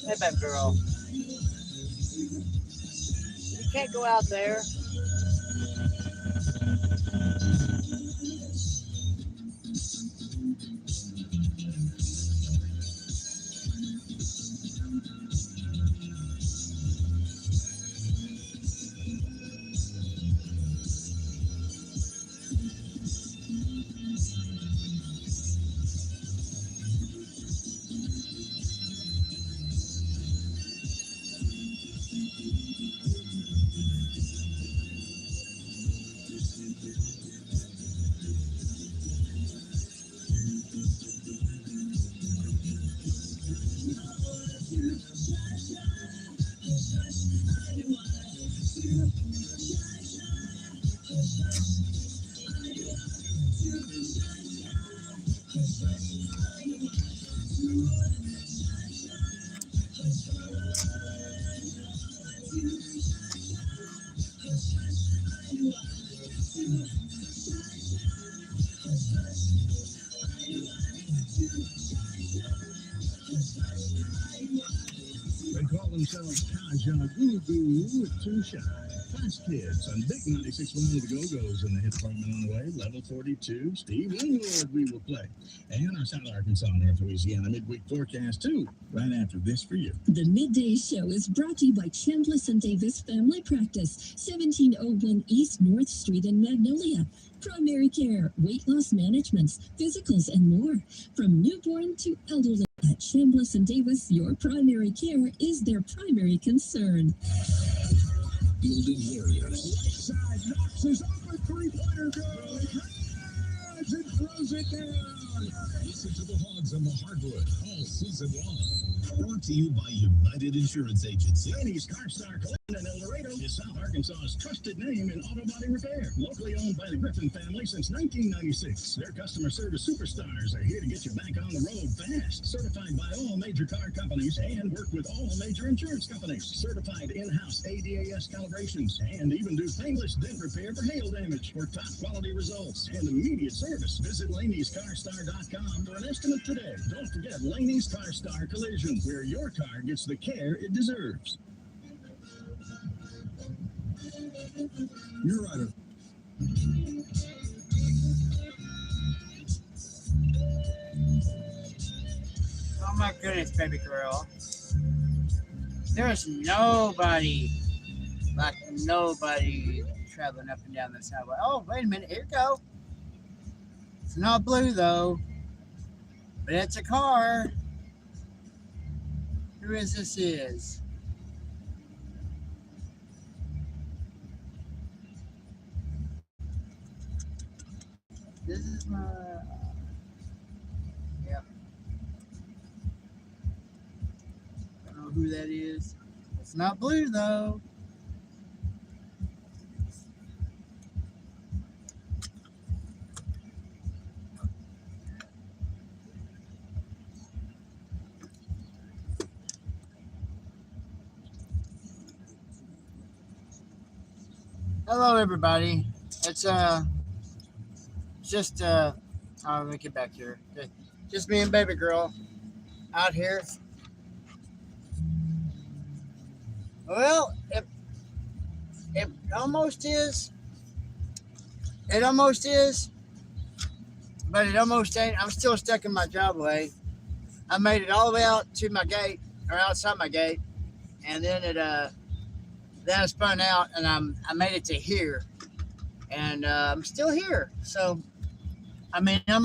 Hey, baby girl. You can't go out there. They call themselves Kaja Goo Goo with two shy. Fast Kids and Big 96.1 The Go-Go's in the hit department on the way. Level 42, Steve Winwood we will play. And our South Arkansas, North Louisiana midweek forecast too, right after this for you. The Midday Show is brought to you by Chambliss and Davis Family Practice, 1701 East North Street in Magnolia. Primary care, weight loss managements, physicals, and more. From newborn to elderly, at Chambliss and Davis, your primary care is their primary concern. Golden Warriors. Side knocks his open three-pointer goal. Drives and throws it down. Listen to the Hogs on the hardwood all season long. Brought to you by United Insurance Agency. Laney's Car Star Collision in El Dorado is South Arkansas's trusted name in auto body repair. Locally owned by the Griffin family since 1996. Their customer service superstars are here to get you back on the road fast. Certified by all major car companies and work with all major insurance companies. Certified in-house ADAS calibrations and even do painless dent repair for hail damage. For top quality results and immediate service, visit Laney'sCarstar.com for an estimate today. Don't forget Laney's Car Star Collision, where your car gets the care it deserves. You're right. Oh my goodness, baby girl. There's nobody, like nobody traveling up and down this highway. Oh, wait a minute, here we go. It's not blue though, but it's a car. Who is this is? This is my, yep. Don't know who that is. It's not blue though. Hello everybody. It's just oh, let me get back here. Just me and baby girl out here. Well, it almost is. It almost is, but it almost ain't. I'm still stuck in my driveway. I made it all the way out to my gate, or outside my gate, and then then I spun out, and I made it to here, and I'm still here. So, I mean, I'm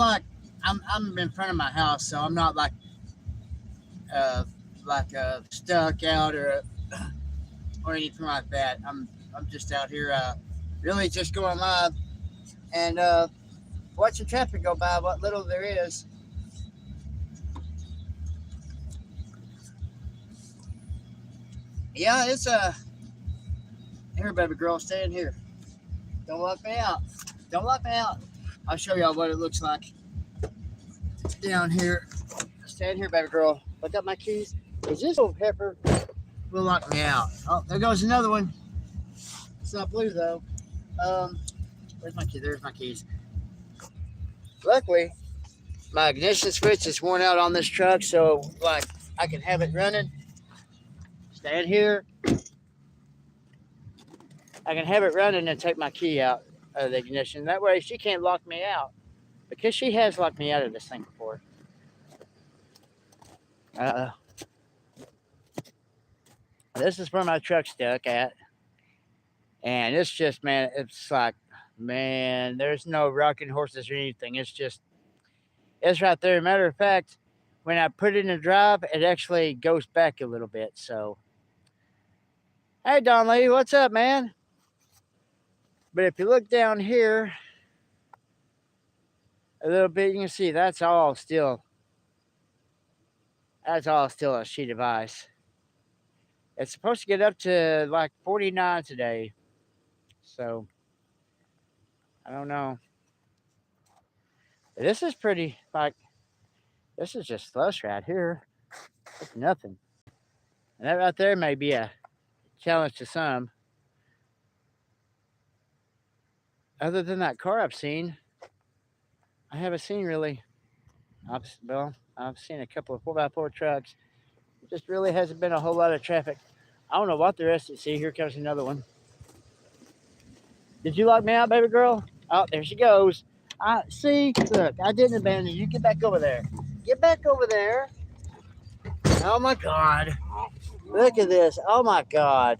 in front of my house, so I'm not like stuck out or anything like that. I'm just out here, really just going live and watching traffic go by, what little there is. Yeah, it's here, baby girl, stay in here. Don't lock me out. Don't lock me out. I'll show y'all what it looks like down here. Stay in here, baby girl. Look up my keys. Because this old pepper will lock me out. Oh, there goes another one. It's not blue though. Where's my key? There's my keys. Luckily, my ignition switch is worn out on this truck, so like I can have it running. Stand here. I can have it running and take my key out of the ignition. That way she can't lock me out. Because she has locked me out of this thing before. This is where my truck's stuck at. And it's just, man, it's like, man, there's no rocking horses or anything. It's right there. Matter of fact, when I put it in drive, it actually goes back a little bit. So, hey, Don Lee, what's up, man? But if you look down here a little bit, you can see that's all still a sheet of ice. It's supposed to get up to like 49 today. So, I don't know. But this is pretty, like, this is just slush right here. It's nothing. And that right there may be a challenge to some. Other than that car I've seen, I haven't seen really. I've seen a couple of 4x4 trucks. It just really hasn't been a whole lot of traffic. I don't know what the rest of it. See, here comes another one. Did you lock me out, baby girl? Oh, there she goes. See, look, I didn't abandon you. Get back over there. Get back over there. Oh my God. Look at this. Oh my God.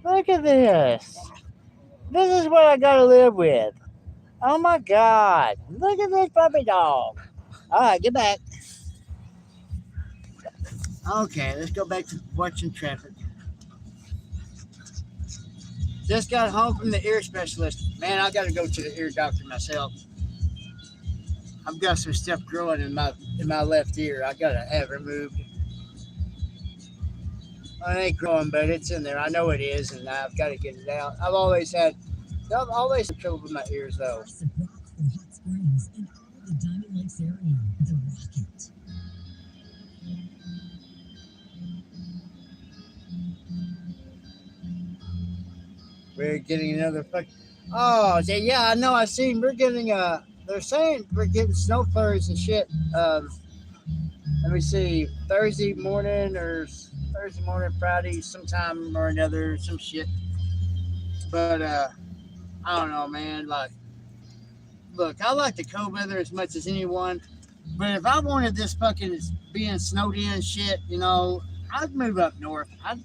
Look at this. This is what I gotta live with. Oh my God. Look at this puppy dog. All right, get back. Okay, let's go back to watching traffic. Just got home from the ear specialist. Man, I gotta go to the ear doctor myself. I've got some stuff growing in my left ear. I gotta have removed. Well, it ain't growing, but it's in there. I know it is, and I've got to get it out. I've always had trouble with my ears, though. Hot Springs and all the Diamond Lakes area. The Rocket. We're getting another fuck. Oh, yeah, I know. I seen. We're getting They're saying we're getting snow flurries and shit. Let me see. Thursday morning, Friday, sometime or another, some shit. But I don't know, man. Like, look, I like the cold weather as much as anyone. But if I wanted this fucking being snowed in shit, you know, I'd move up north. I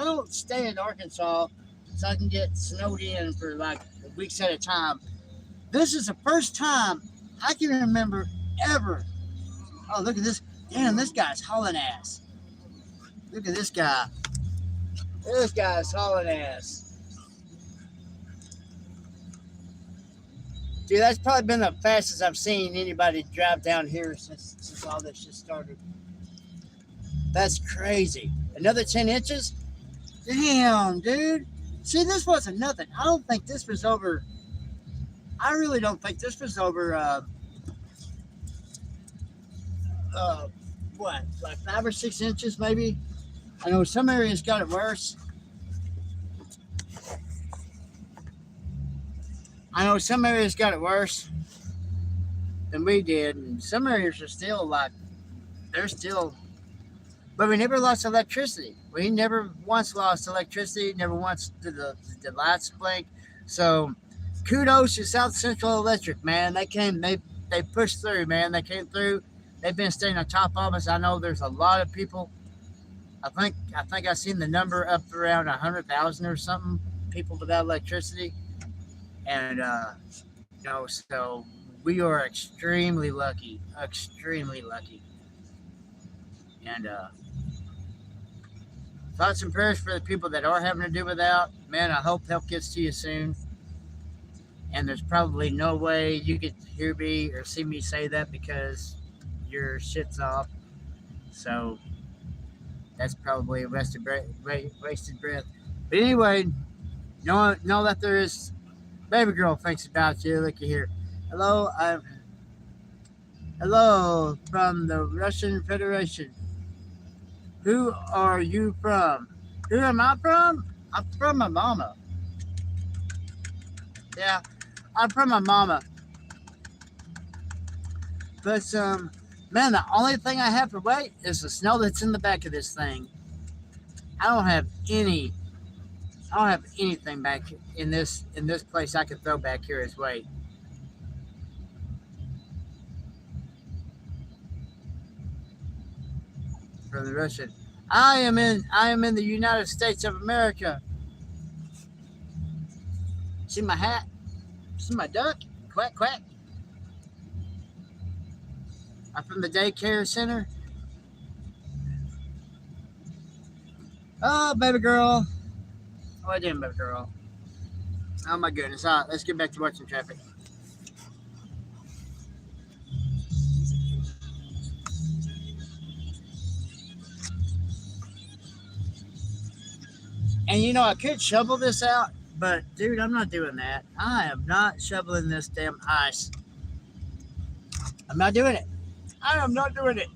don't stay in Arkansas so I can get snowed in for like weeks at a time. This is the first time I can remember ever. Oh, look at this. Damn, this guy's hauling ass. Look at this guy. This guy's hauling ass. Dude, that's probably been the fastest I've seen anybody drive down here since all this shit started. That's crazy. Another 10 inches? Damn, dude. See, this wasn't nothing. I don't think this was over. I really don't think this was over, what, like 5 or 6 inches maybe? I know some areas got it worse. Than we did. And some areas are still like, but we never lost electricity. We never once lost electricity, never once did the lights blink. So kudos to South Central Electric, man. They pushed through, man. They came through. They've been staying on top of us. I know there's a lot of people. I think I seen the number up around 100,000 or something people without electricity, and so we are extremely lucky, and thoughts and prayers for the people that are having to do without. Man, I hope help gets to you soon. And there's probably no way you could hear me or see me say that because your shit's off. So that's probably a wasted breath. But anyway, know that there is baby girl thinks about you. Look here. Hello from the Russian Federation. Who are you from? Who am I from? I'm from my mama. Yeah, I'm from my mama. But man, the only thing I have for weight is the snow that's in the back of this thing. I don't have any. I don't have anything back in this place I could throw back here as weight. From the Russian. I am in the United States of America. See my hat? See my duck? Quack quack. I'm from the daycare center. Oh, baby girl. What you doing, baby girl? Oh my goodness. All right, let's get back to watching traffic. And I could shovel this out, but dude, I'm not doing that. I am not shoveling this damn ice. I'm not doing it. I am not doing it.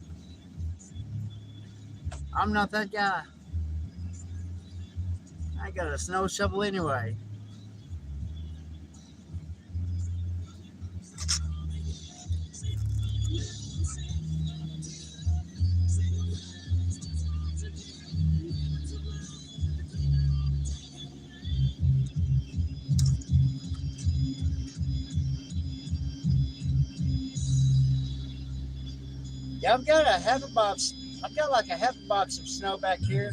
I'm not that guy. I got a snow shovel anyway. Yeah, I've got a half a box. I've got like a half a box of snow back here.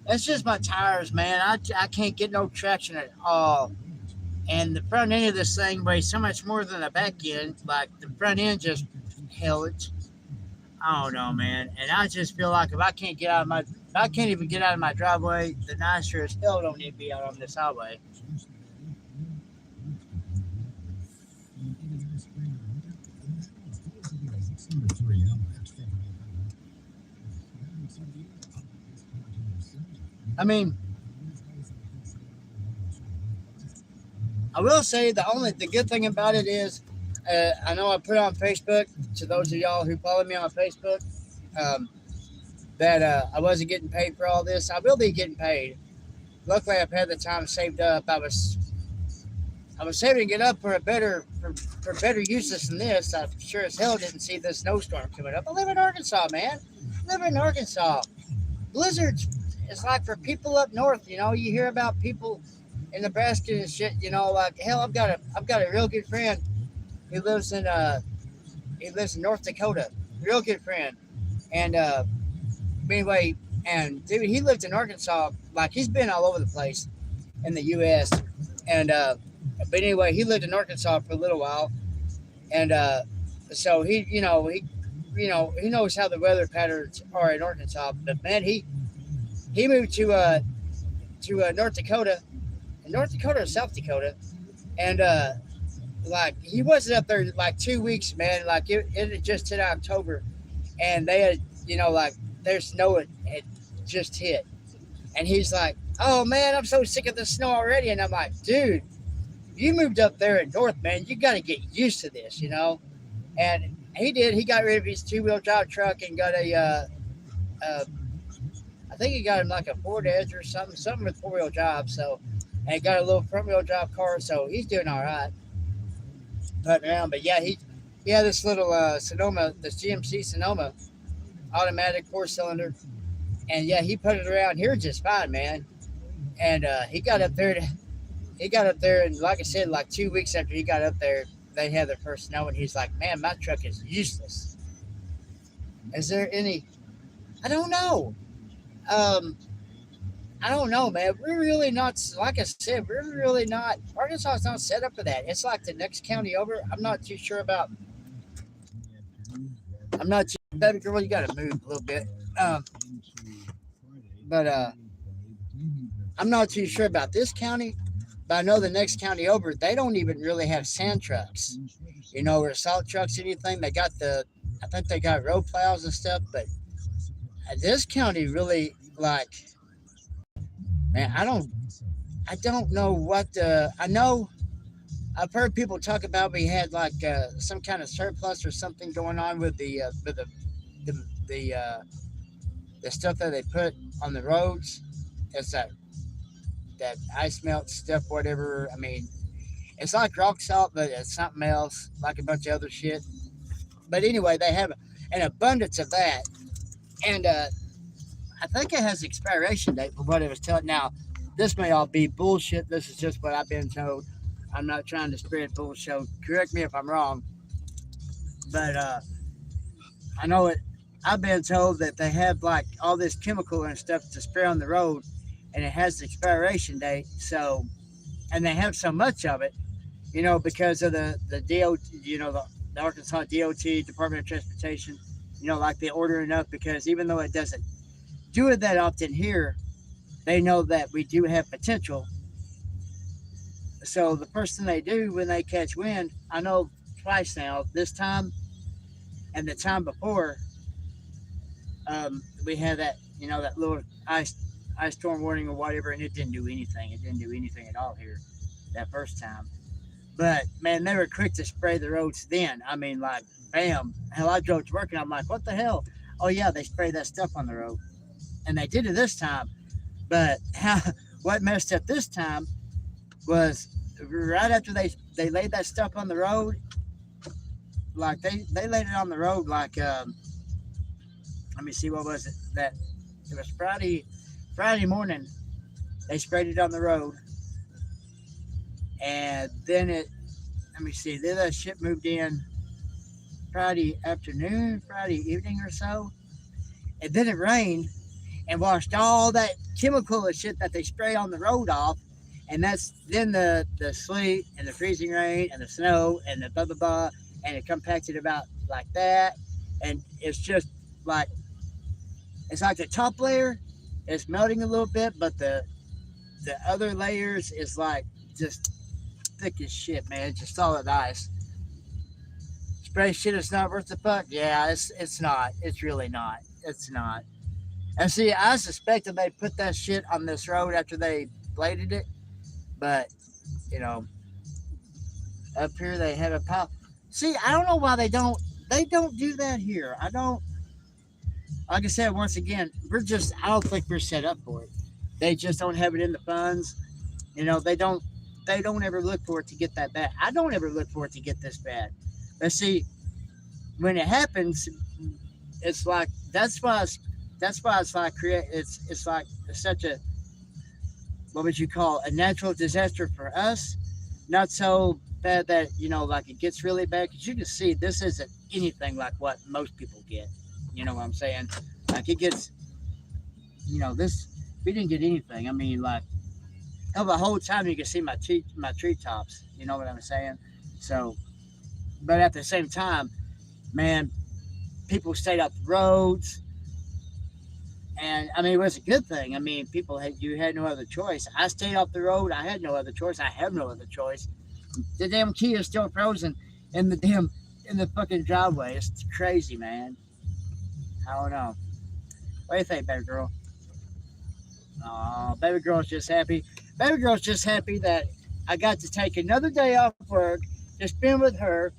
It's just my tires, man. I can't get no traction at all. And the front end of this thing weighs so much more than the back end. Like the front end just held. I don't know, man. And I just feel like if I can't even get out of my driveway, then I sure as hell don't need to be out on this highway. I mean, I will say the good thing about it is, I know I put on Facebook to those of y'all who follow me on Facebook, um, that I wasn't getting paid for all this. I will be getting paid. Luckily, I've had the time saved up. I was saving it up for better uses than this. I sure as hell didn't see this snowstorm coming up. I live in Arkansas, man. I live in Arkansas. Blizzards. It's like for people up north. You hear about people in Nebraska and shit. Like hell, I've got a real good friend who lives in North Dakota. Real good friend, and anyway, and dude, he lived in Arkansas. Like he's been all over the place in the U.S. And but anyway, he lived in Arkansas for a little while, and so he knows how the weather patterns are in Arkansas. But man, he moved to North Dakota, North Dakota or South Dakota, and like he wasn't up there like 2 weeks, man. Like it had just hit October, and they had like their snow had just hit, and he's like, "Oh man, I'm so sick of the snow already." And I'm like, "Dude, you moved up there in North, man. You got to get used to this, And he did. He got rid of his 2-wheel drive truck and got I think he got him like a Ford Edge or something with 4-wheel drive. So, and he got a little front-wheel drive car. So he's doing all right. But yeah, he had this little Sonoma, this GMC Sonoma, automatic 4-cylinder, and yeah, he put it around here just fine, man. And he got up there, and like I said, like 2 weeks after he got up there, they had their first snow, and he's like, "Man, my truck is useless." Is there any? I don't know. I don't know, man. We're really not, like I said, we're really not. Arkansas is not set up for that. It's like the next county over. I'm not too sure about. I'm not too. Baby girl, you got to move a little bit. But I'm not too sure about this county. But I know the next county over, they don't even really have sand trucks, or salt trucks, anything. I think they got road plows and stuff. But this county really, like, man, I don't know what I know. I've heard people talk about we had like some kind of surplus or something going on with the the stuff that they put on the roads, it's that ice melt stuff, whatever. I mean, it's like rock salt, but it's something else, like a bunch of other shit. But anyway, they have an abundance of that, and I think it has expiration date for what it was telling. Now, this may all be bullshit. This is just what I've been told. I'm not trying to spread bullshit. Correct me if I'm wrong, but I know it. I've been told that they have like all this chemical and stuff to spray on the road, and it has the expiration date. So, and they have so much of it, because of the DOT, the Arkansas DOT, Department of Transportation. Like they order enough because even though it doesn't do it that often here, they know that we do have potential. So the first thing they do when they catch wind, I know twice now, this time and the time before, we had that, that little ice storm warning or whatever, and it didn't do anything. It didn't do anything at all here that first time. But man, they were quick to spray the roads then. I mean, like, bam. Hell, I drove to work and I'm like, what the hell? Oh yeah, they sprayed that stuff on the road. And they did it this time. But what messed up this time was right after they laid that stuff on the road, like they laid it on the road like let me see, what was it? That it was Friday morning. They sprayed it on the road. And then let me see, then that shit moved in Friday afternoon, Friday evening or so. And then it rained and washed all that chemical and shit that they spray on the road off. And that's then the sleet and the freezing rain and the snow and the blah, blah, blah. And it compacted about like that. And it's just like, it's like the top layer is melting a little bit, but the other layers is like just thick as shit, man. It's just solid ice. Spray shit is not worth the fuck. Yeah, it's not. It's really not. It's not. And see, I suspected they put that shit on this road after they bladed it, but up here they have a pile. See, I don't know why they don't do that here. I don't. Like I said, once again, I don't think we're set up for it. They just don't have it in the funds. They don't ever look for it to get that bad. I don't ever look for it to get this bad. But see, when it happens, it's like, that's why it's like it's like such a, what would you call, a natural disaster for us. Not so bad that, like it gets really bad, because you can see this isn't anything like what most people get. You know what I'm saying? Like it gets, this, we didn't get anything. I mean, like, the whole time you can see my treetops. You know what I'm saying? So, but at the same time, man, people stayed off the roads. And I mean, it was a good thing. I mean, you had no other choice. I stayed off the road. I had no other choice. I have no other choice. The damn key is still frozen in the fucking driveway. It's crazy, man. I don't know. What do you think, baby girl? Oh, baby girl's just happy. Baby girl's just happy that I got to take another day off work to spend with her.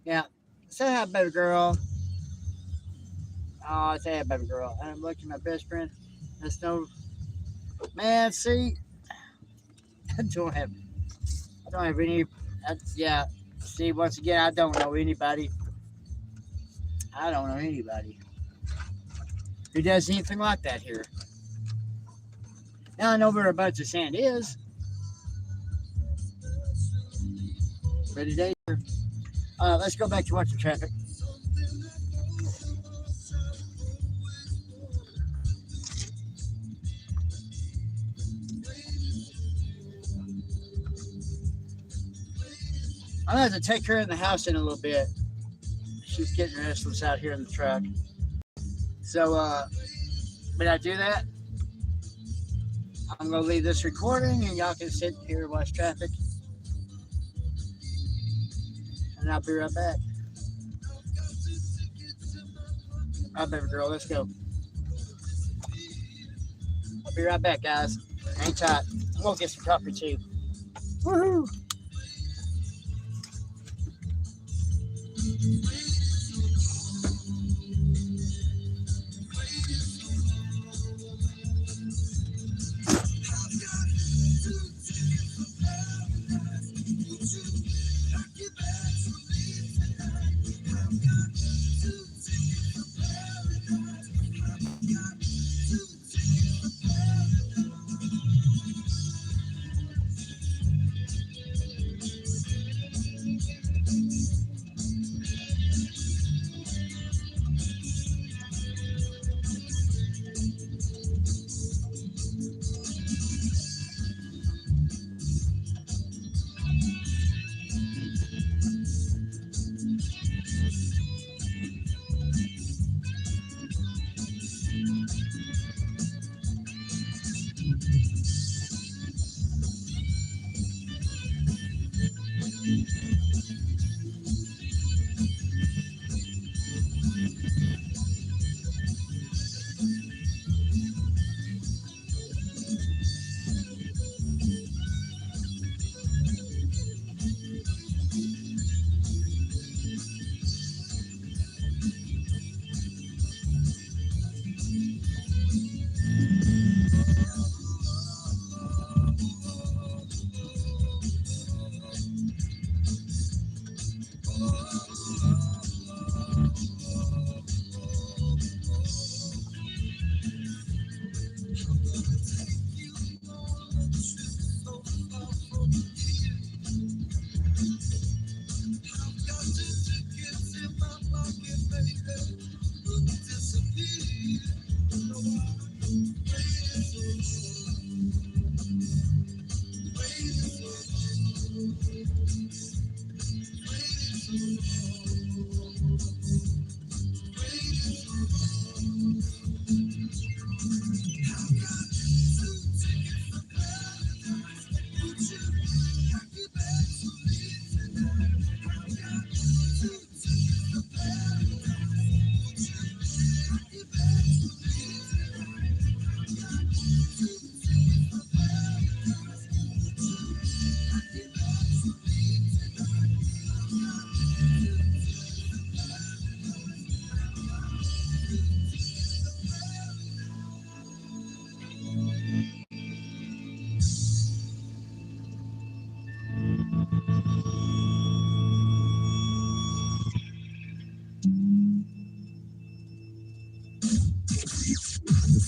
Yeah. Say hi, baby girl. Oh, say hi, baby girl. I'm looking at my best friend. That's no, man. See, I don't have any. Yeah. See, once again, I don't know anybody. I don't know anybody who does anything like that here. Now I know where a bunch of sand is. But today, let's go back to watching traffic. I'm gonna have to take her in the house in a little bit. She's getting restless out here in the truck. So, when I do that, I'm gonna leave this recording and y'all can sit here and watch traffic. And I'll be right back. All right, baby girl, let's go. I'll be right back, guys. Hang tight. I'm gonna get some coffee too. Woohoo!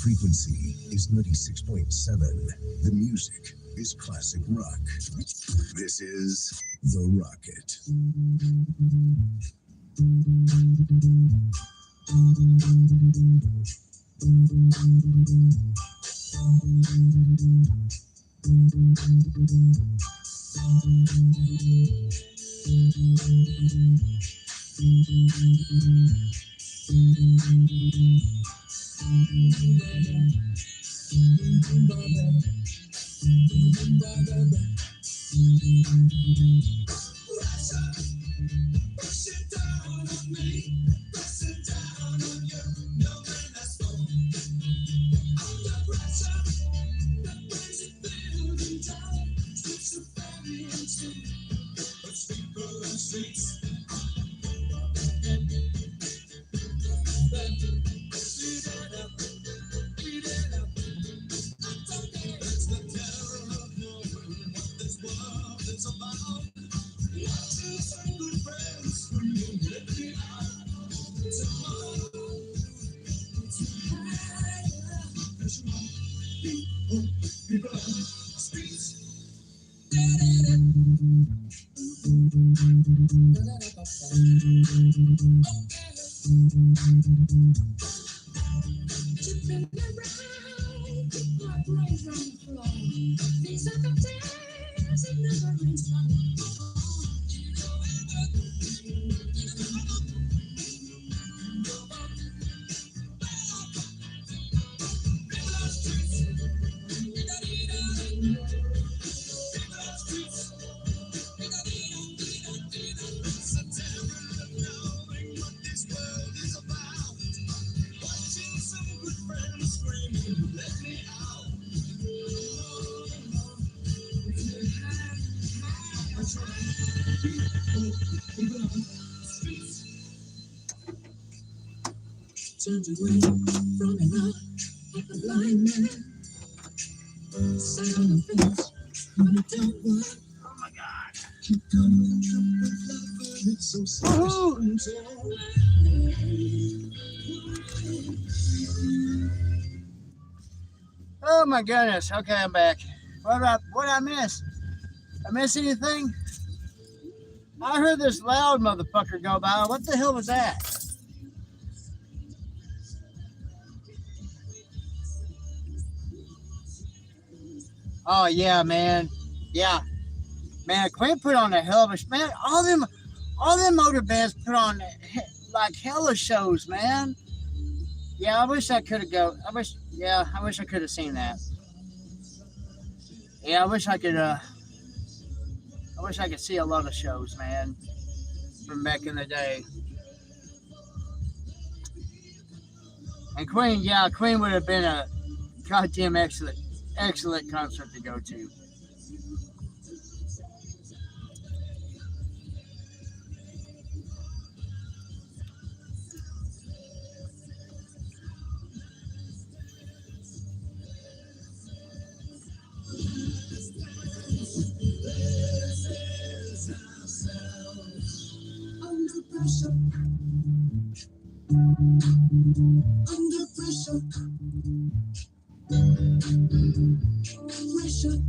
frequency is 96.7. The music is classic rock. This is The Rocket. Turned away from an eye of a blind man. Sat on the fence, but I don't want. Oh my God. Keep coming, trumpet lover, it's so sad. Oh my goodness. Okay, I'm back. What did I miss? I miss anything? I heard this loud motherfucker go by. What the hell was that? Oh yeah, man. Yeah. Man, Quinn put on a hell of a man. All them motor bands put on like hella shows, man. Yeah, I wish I could have I wish I could have seen that. Yeah, I wish I could see a lot of shows, man, from back in the day. And Queen would have been a goddamn excellent concert to go to. Under pressure. Under pressure. Pressure.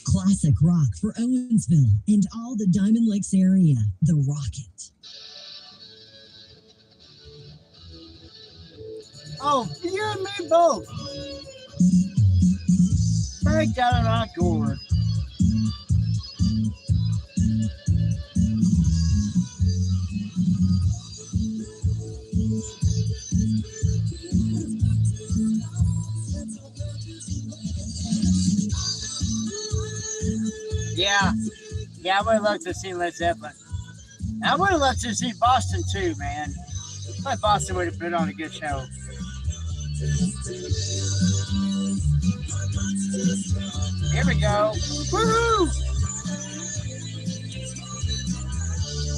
Classic rock for Owensville and all the Diamond Lakes area. The Rocket. Oh, you and me both. Break down on gourd. Yeah, I would have loved to see Led Zeppelin. I would have loved to see Boston too, man. I thought Boston would have put on a good show. Here we go. Woohoo!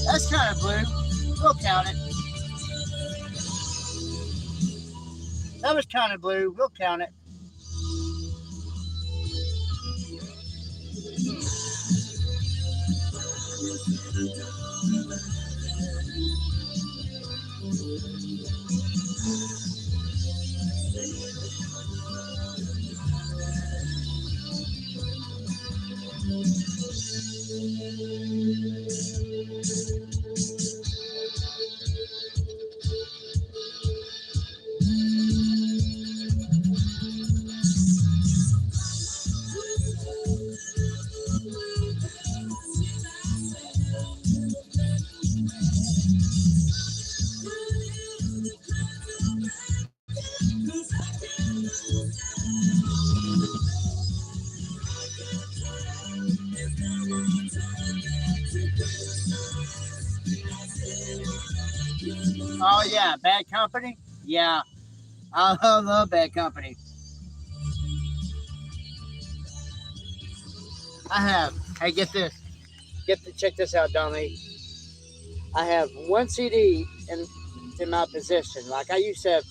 That's kind of blue. We'll count it. That was kind of blue. We'll count it. Oh yeah, Bad Company. Yeah, I love Bad Company. I have. Hey, get this. Check this out, Donnie. I have one CD in my possession. Like I used to have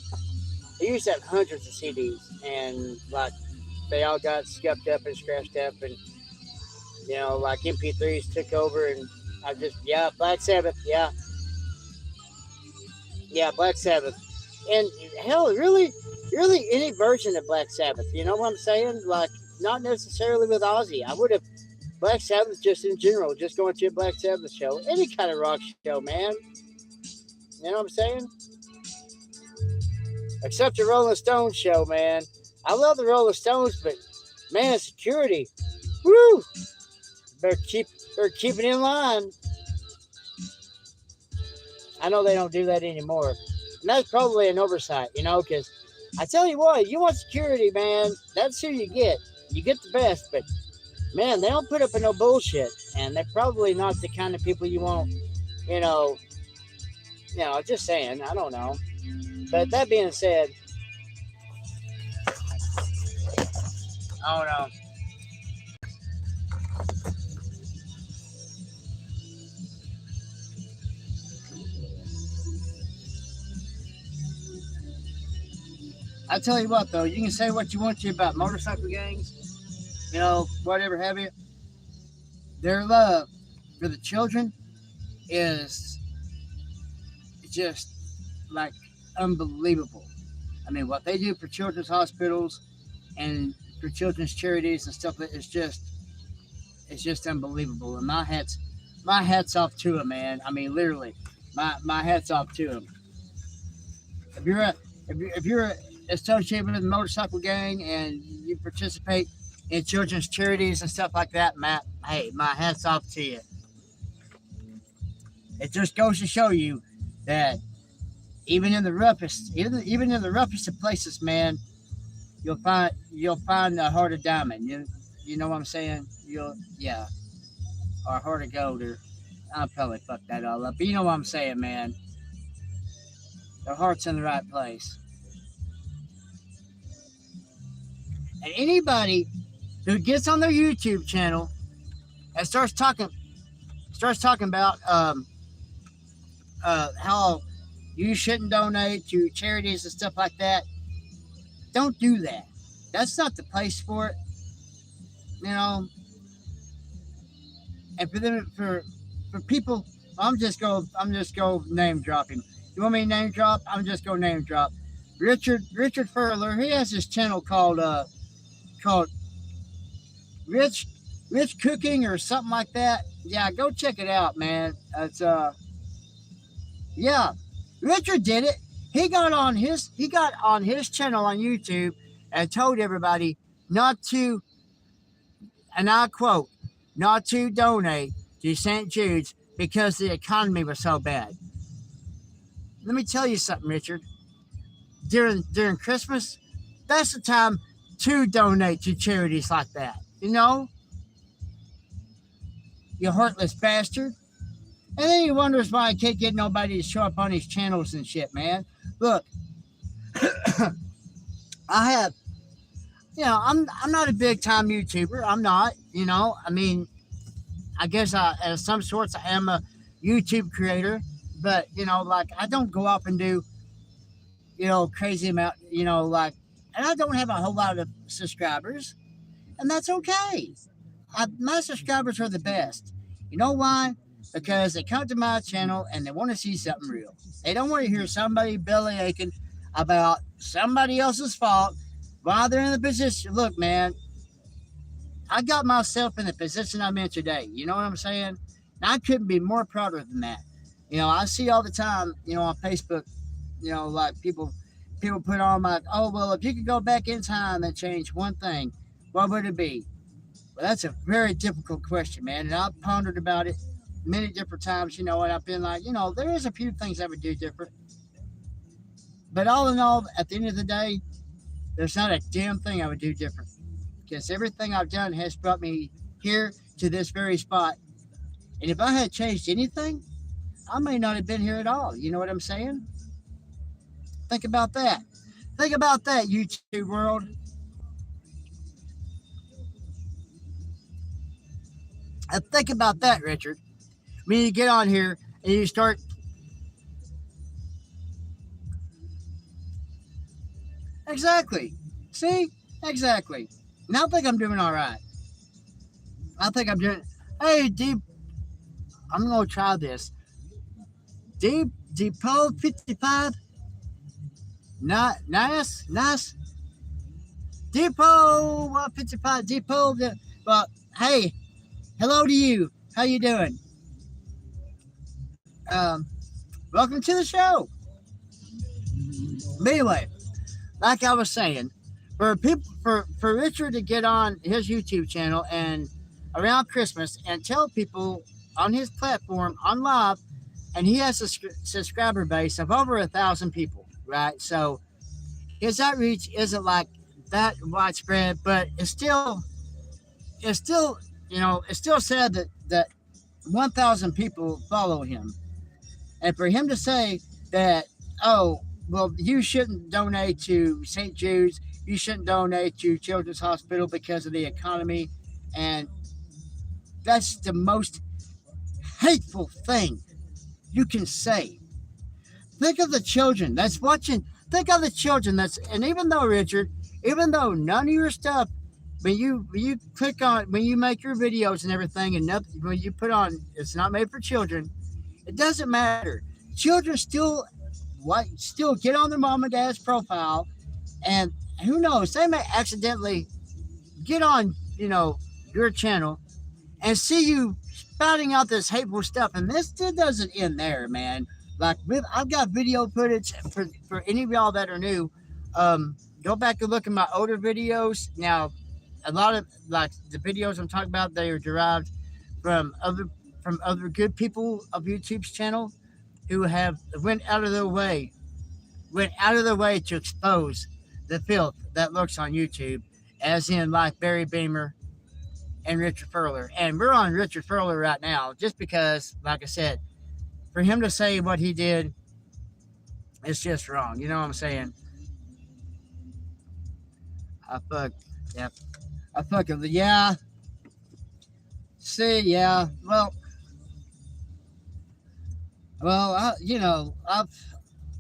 hundreds of CDs, and like they all got scuffed up and scratched up, and like MP3s took over, and I just Black Sabbath, Black Sabbath, and hell, really any version of Black Sabbath. You know what I'm saying? Like not necessarily with Ozzy. I would have Black Sabbath just in general, just going to a Black Sabbath show, any kind of rock show, man. You know what I'm saying? Except the Rolling Stones show, man. I love the Rolling Stones, but man, security, woo! Better keep it in line. I know they don't do that anymore, and that's probably an oversight, because I tell you what, you want security, man. That's who you get. You get the best, but man, they don't put up with no bullshit, and they're probably not the kind of people you want. You know, just saying. I don't know, but that being said, I don't know. I tell you what, though, you can say what you want to about motorcycle gangs, whatever have you. Their love for the children is just like unbelievable. I mean, what they do for children's hospitals and for children's charities and stuff, it's just unbelievable. And my hats off to them, man. I mean, literally, my hats off to them. If you're associated with a motorcycle gang and you participate in children's charities and stuff like that, Matt, hey, my hat's off to you. It just goes to show you that even in the roughest of places, man, you'll find a heart of diamond. You know what I'm saying? Or a heart of gold, or I'll probably fuck that all up. But you know what I'm saying, man. Their heart's in the right place. And anybody who gets on their YouTube channel and starts talking about how you shouldn't donate to charities and stuff like that, don't do that. That's not the place for it. And for people, I'm just go name dropping. You want me to name drop? I'm just go name drop. Richard Furler. He has this channel called Rich Cooking or something like that. Yeah, go check it out, man. It's Richard did it. He got on his channel on YouTube and told everybody not to, and I quote, not to donate to St. Jude's because the economy was so bad. Let me tell you something, Richard. During Christmas, that's the time to donate to charities like that. You heartless bastard. And then he wonders why I can't get nobody to show up on his channels and shit, man. Look, I have, I'm not a big time YouTuber. I'm not, I mean, I guess of some sorts I am a YouTube creator, but, I don't go up and do, crazy amount, and I don't have a whole lot of subscribers, and that's okay. My subscribers are the best. You know why? Because they come to my channel and they want to see something real. They don't want to hear somebody belly aching about somebody else's fault while they're in the position. Look, man, I got myself in the position I'm in today. You know what I'm saying? And I couldn't be more prouder than that. I see all the time, on Facebook, like people put on like, oh, well, if you could go back in time and change one thing, what would it be? Well, that's a very difficult question, man. And I've pondered about it many different times, and I've been like, there is a few things I would do different. But all in all, at the end of the day, there's not a damn thing I would do different. Because everything I've done has brought me here to this very spot. And if I had changed anything, I may not have been here at all. You know what I'm saying? Think about that. Think about that, YouTube world. Think about that, Richard. When you get on here and you start. Exactly. See? Exactly. Now I think I'm doing all right. I think I'm doing. Hey, Deep. I'm going to try this. Depot 55. Not nice. Depot 55. Depot. Well, hey, hello to you. How you doing? Welcome to the show. But anyway, like I was saying, for Richard to get on his YouTube channel and around Christmas and tell people on his platform on live, and he has a subscriber base of over 1,000 people, right? So his outreach isn't like that widespread, but it's still it's still sad that 1,000 people follow him, and for him to say that, oh, well, you shouldn't donate to St. Jude's, you shouldn't donate to Children's Hospital because of the economy, and that's the most hateful thing you can say. Think of the children that's watching. Think of the children and even though, Richard, even though none of your stuff, when you click on, when you make your videos and everything, and nothing, when you put on, it's not made for children, it doesn't matter. Children still get on their mom and dad's profile, and who knows, they may accidentally get on, your channel and see you spouting out this hateful stuff. And this doesn't end there, man. Like, I've got video footage for any of y'all that are new. Go back and look at my older videos. Now, a lot of like the videos I'm talking about, they are derived from other good people of YouTube's channel who have went out of their way to expose the filth that lurks on YouTube, as in like Barry Beamer and Richard Furler. And we're on Richard Furler right now just because, like I said, for him to say what he did, it's just wrong. You know what I'm saying? Yeah. See, yeah. Well,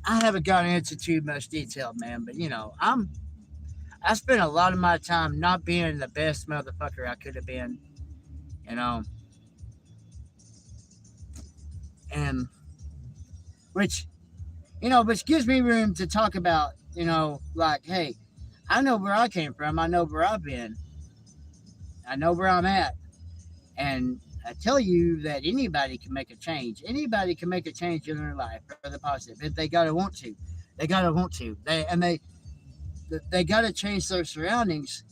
I haven't gone into too much detail, man, but I spent a lot of my time not being the best motherfucker I could have been, and which gives me room to talk about, like, hey, I know where I came from, I know where I've been, I know where I'm at, and I tell you that anybody can make a change. Anybody can make a change in their life for the positive if they gotta want to. They gotta change their surroundings,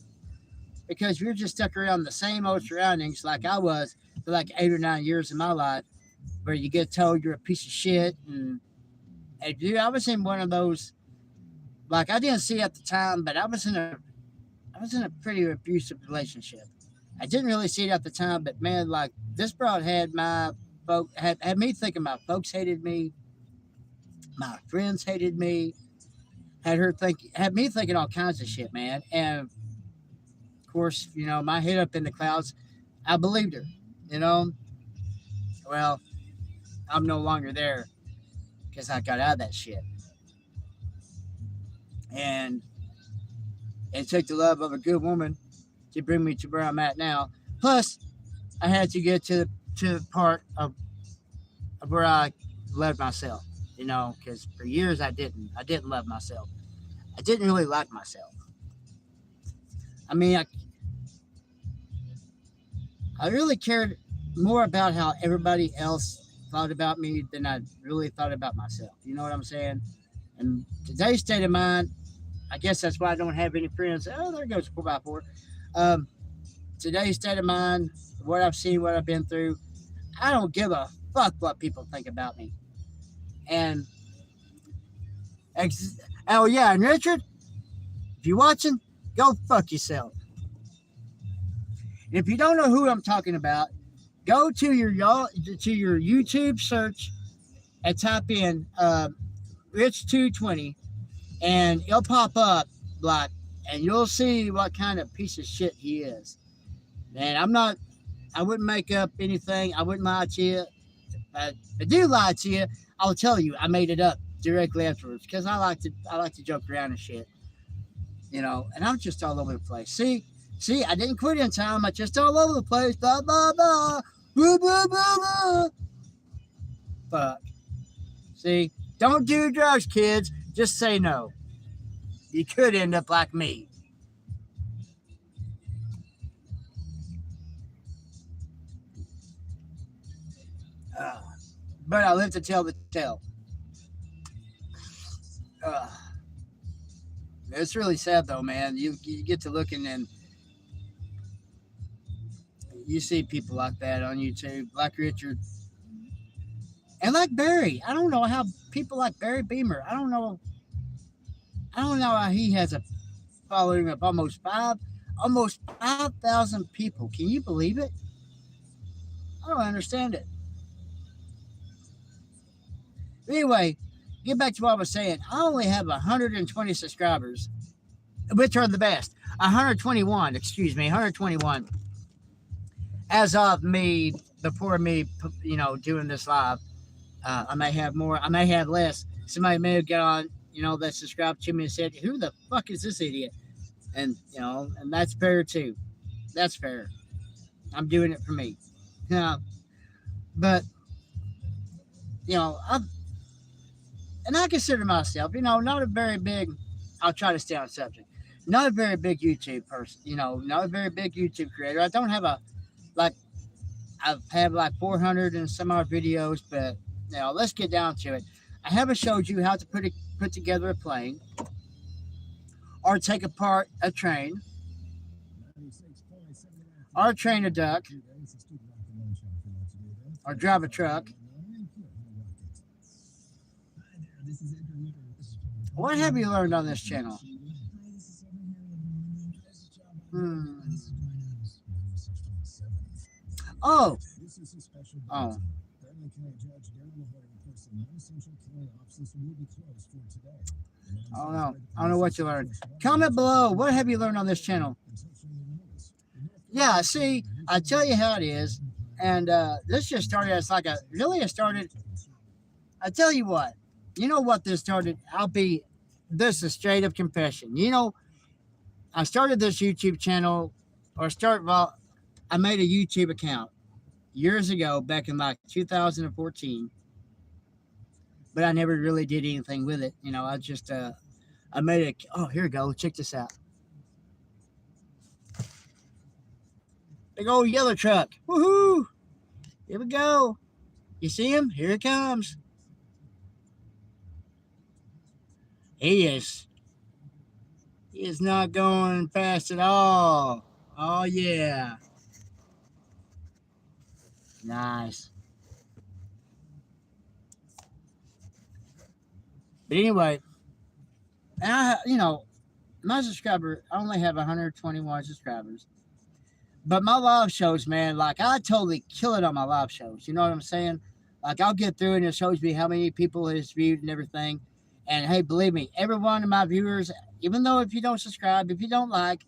because you're just stuck around the same old surroundings like I was for like 8 or 9 years of my life, where you get told you're a piece of shit. And dude, I was in one of those, like, I didn't see it at the time, but I was in a pretty abusive relationship. I didn't really see it at the time, but man, like, this broad had me thinking my folks hated me, my friends hated me, had me thinking all kinds of shit, man. And of course, my head up in the clouds, I believed her, Well, I'm no longer there because I got out of that shit. And it took the love of a good woman to bring me to where I'm at now. Plus, I had to get to the part of where I loved myself, because for years I didn't love myself. I didn't really like myself. I mean, I really cared more about how everybody else thought about me than I really thought about myself. You know what I'm saying? And today's state of mind, I guess that's why I don't have any friends. Oh, there goes 4x4. Today's state of mind, what I've seen, what I've been through, I don't give a fuck what people think about me. And oh yeah, and Richard, if you're watching, go fuck yourself. And if you don't know who I'm talking about, go to your YouTube search and type in Rich220, and he'll pop up like, and you'll see what kind of piece of shit he is. And I wouldn't make up anything. I wouldn't lie to you. If I do lie to you, I'll tell you I made it up directly afterwards because I like to joke around and shit, you know. And I'm just all over the place. See, I didn't quit in time. I just all over the place. Blah blah blah, blah blah blah blah. Fuck. See, don't do drugs, kids. Just say no. You could end up like me. Uh, but I live to tell the tale. Uh, it's really sad though, man. You get to looking and you see people like that on YouTube, like Richard and like Barry. I don't know how people like Barry Beamer. I don't know. I don't know how he has a following of almost 5,000 people. Can you believe it? I don't understand it. Anyway, get back to what I was saying. I only have 120 subscribers, which are the best. 121, excuse me, 121. As of me, before me, you know, doing this live, I may have more, I may have less. Somebody may have got on, you know, that subscribed to me and said, "Who the fuck is this idiot?" And you know, and that's fair too. That's fair. I'm doing it for me. Yeah, but you know, I consider myself, you know, not a very big. I'll try to stay on subject. Not a very big YouTube person, you know, not a very big YouTube creator. I don't have a like. I've had like 400 and some odd videos, but you know, let's get down to it. I haven't showed you how to put together a plane, or take apart a train, or train a duck, or drive a truck. What have you learned on this channel? Oh. Oh. I don't know. I don't know what you learned. Comment below. What have you learned on this channel? Yeah, see, I tell you how it is. And this just started as like it started. I tell you what. You know what this started? This is straight up confession. You know, I started this YouTube channel, I made a YouTube account years ago, back in like 2014, but I never really did anything with it. You know, I made it. Oh, here we go. Check this out. Big old yellow truck. Woohoo! Here we go. You see him? Here it comes. He is not going fast at all. Oh, yeah. Nice. But anyway, you know, my subscriber, I only have 121 subscribers. But my live shows, man, like I totally kill it on my live shows. You know what I'm saying? Like I'll get through and it shows me how many people has viewed and everything. And hey, believe me, every one of my viewers, even though if you don't subscribe, if you don't like,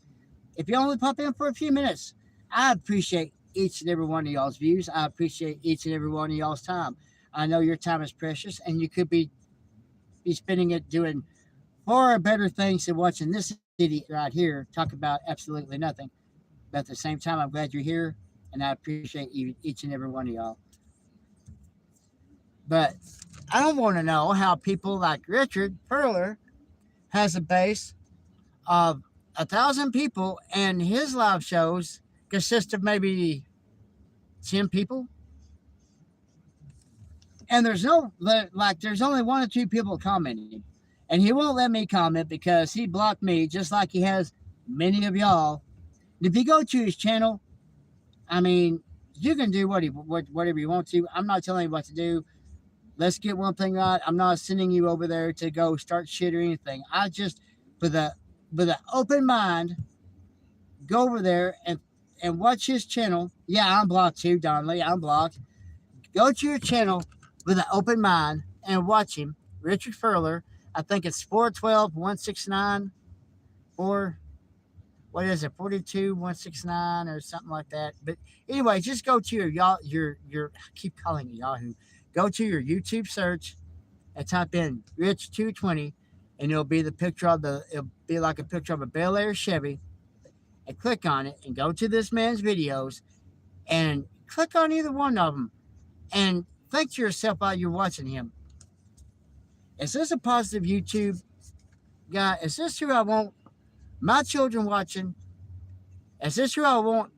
if you only pop in for a few minutes, I appreciate each and every one of y'all's views. I appreciate each and every one of y'all's time. I know your time is precious, and you could be spending it doing far better things than watching this idiot right here talk about absolutely nothing. But at the same time, I'm glad you're here, and I appreciate each and every one of y'all. But I don't want to know how people like Richard Perler has a base of 1,000 people, and his live shows consist of maybe 10 people. And there's only 1 or 2 people commenting. And he won't let me comment because he blocked me, just like he has many of y'all. If you go to his channel, I mean, you can do whatever you want to. I'm not telling you what to do. Let's get one thing right. I'm not sending you over there to go start shit or anything. I just, with an open mind, go over there and watch his channel. Yeah, I'm blocked too, Donnelly. I'm blocked. Go to your channel with an open mind and watch him, Richard Furler. I think it's 412 169 or what is it, 42 169 or something like that. But anyway, just go to your I keep calling it Yahoo. Go to your YouTube search and type in Rich 220, and it'll be like a picture of a Bel Air Chevy, and click on it and go to this man's videos and click on either one of them and think to yourself while you're watching him, is this a positive YouTube guy? Is this who I want my children watching? Is this who I want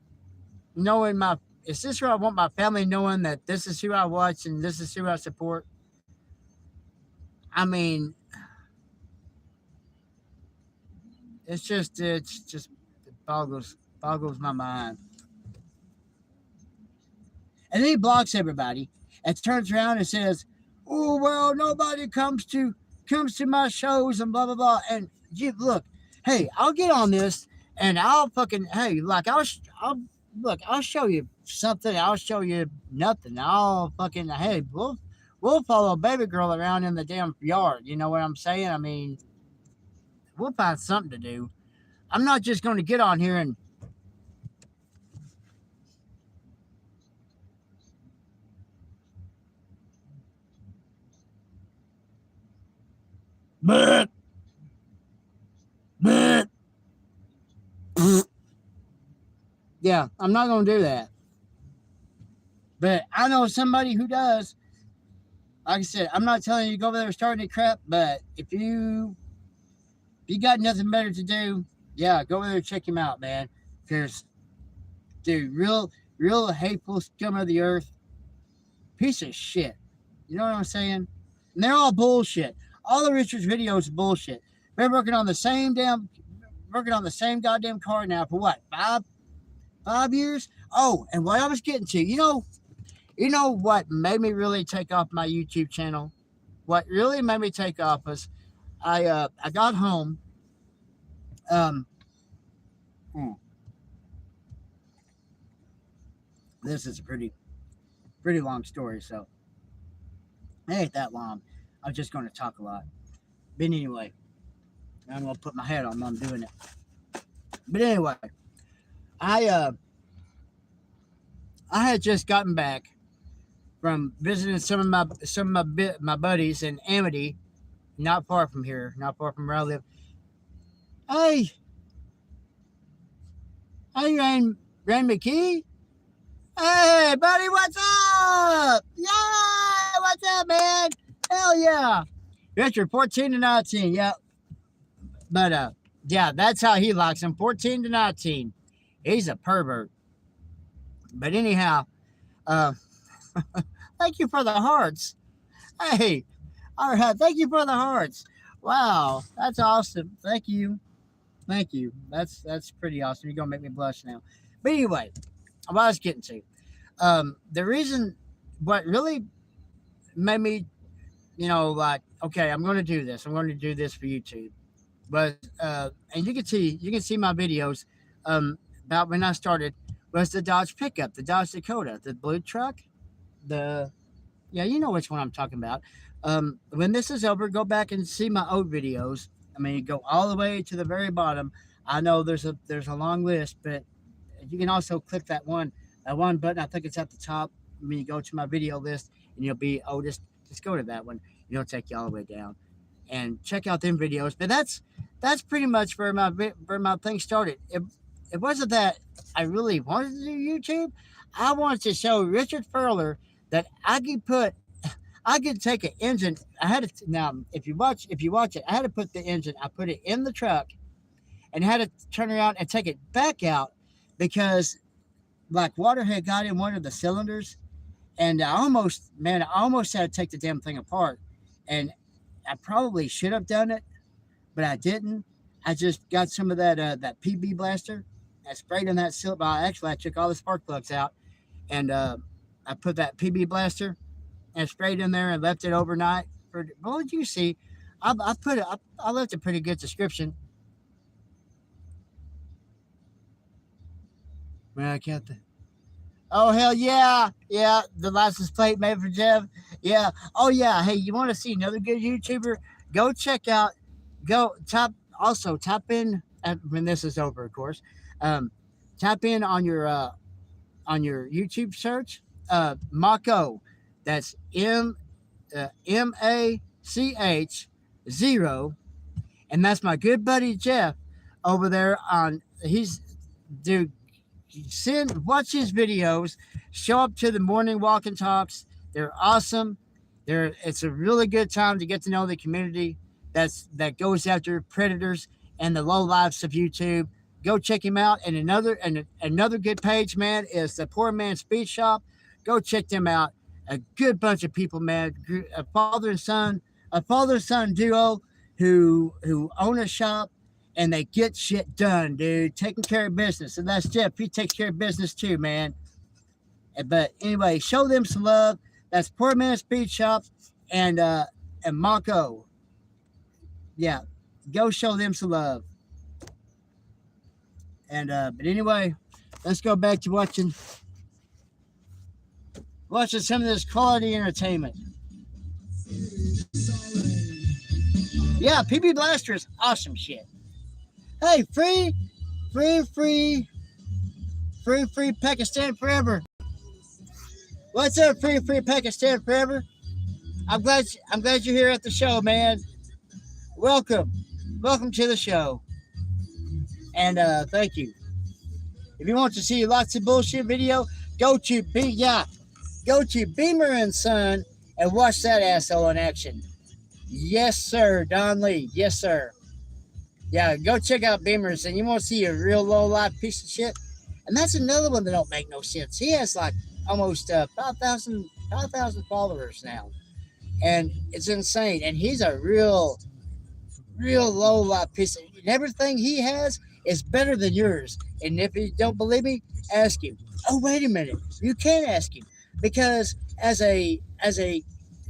knowing my is this who I want my family knowing that this is who I watch and this is who I support? I mean, it boggles my mind. And then he blocks everybody and turns around and says, "Oh well, nobody comes to my shows and blah blah blah." And look, hey, I'll get on this and I'll fucking like I'll show you something. I'll show you nothing. I'll fucking we'll follow baby girl around in the damn yard. You know what I'm saying? I mean, we'll find something to do. I'm not just going to get on here and but yeah, I'm not going to do that. But I know somebody who does. Like I said, I'm not telling you to go over there and start any crap, but if you got nothing better to do, yeah, go over there and check him out, man. Because, dude, real hateful scum of the earth, piece of shit. You know what I'm saying? And they're all bullshit. All of Richard's videos are bullshit. They're working on the same goddamn car now for what, 5 years? Oh, and what I was getting to, you know what made me really take off my YouTube channel? What really made me take off was I got home. This is a pretty long story, so it ain't that long. I'm just going to talk a lot. But anyway, I'm going to put my head on while I'm doing it. But anyway, I had just gotten back from visiting some of my buddies in Amity, not far from here, not far from where I live. Hey, Rain McKee. Hey, buddy, what's up? Yeah, what's up, man? Hell yeah. Richard, 14 to 19, yeah. But, yeah, that's how he likes him, 14 to 19. He's a pervert. But anyhow, thank you for the hearts. Hey, all right, thank you for the hearts. Wow, that's awesome. Thank you. That's pretty awesome. You're going to make me blush now. But anyway, what I was getting to, the reason, what really made me, like, okay, I'm going to do this. I'm going to do this for YouTube. But and you can see my videos about when I started was the Dodge pickup, the Dodge Dakota, the blue truck, you know which one I'm talking about. When this is over, go back and see my old videos. I mean, go all the way to the very bottom. I know there's a long list, but you can also click that one button. I think it's at the top. When you go to my video list, and you'll be just go to that one. It'll take you all the way down, and check out them videos. But that's pretty much where my thing started. It wasn't that I really wanted to do YouTube. I wanted to show Richard Furler that I could take an engine. I had to now. If you watch it, I had to put the engine. I put it in the truck, and had to turn around and take it back out because, like, water had got in one of the cylinders, and I almost had to take the damn thing apart. And I probably should have done it, but I didn't. I just got some of that PB blaster. I sprayed in that cylinder. Actually, I took all the spark plugs out, and I put that PB blaster and sprayed in there and left it overnight. What did you see? I left a pretty good description. Well, I can't. Oh hell yeah, the license plate made for Jeff. Yeah. Oh yeah. Hey, you want to see another good YouTuber? go check out, go tap in when this is over, of course. Um, Tap in on your YouTube search, Mako. That's MACH 0, and that's my good buddy Jeff over there on. He's dude. Watch his videos. Show up to the morning walk and talks. They're awesome. It's a really good time to get to know the community that goes after predators and the low lives of YouTube. Go check him out. And another good page, man, is the Poor Man Speed Shop. Go check them out. A good bunch of people, man. A father and son duo who own a shop and they get shit done, dude. Taking care of business. And that's Jeff. He takes care of business too, man. But anyway, show them some love. That's Poor Man Speed Shop and Mako. Yeah, go show them some love. And but anyway, let's go back to watching some of this quality entertainment. Yeah, PB Blaster is awesome shit. Hey, free Pakistan forever. What's up, free Pakistan forever? I'm glad you're here at the show, man. Welcome to the show. And thank you. If you want to see lots of bullshit video, go to Beamer and Son and watch that asshole in action. Yes, sir, Don Lee. Yes, sir. Yeah, go check out Beamers, and you want to see a real low life piece of shit. And that's another one that don't make no sense. He has like almost 5,000 followers now, and it's insane. And he's a real low life piece. And everything he has is better than yours. And if you don't believe me, ask him. Oh, wait a minute, you can't ask him because as a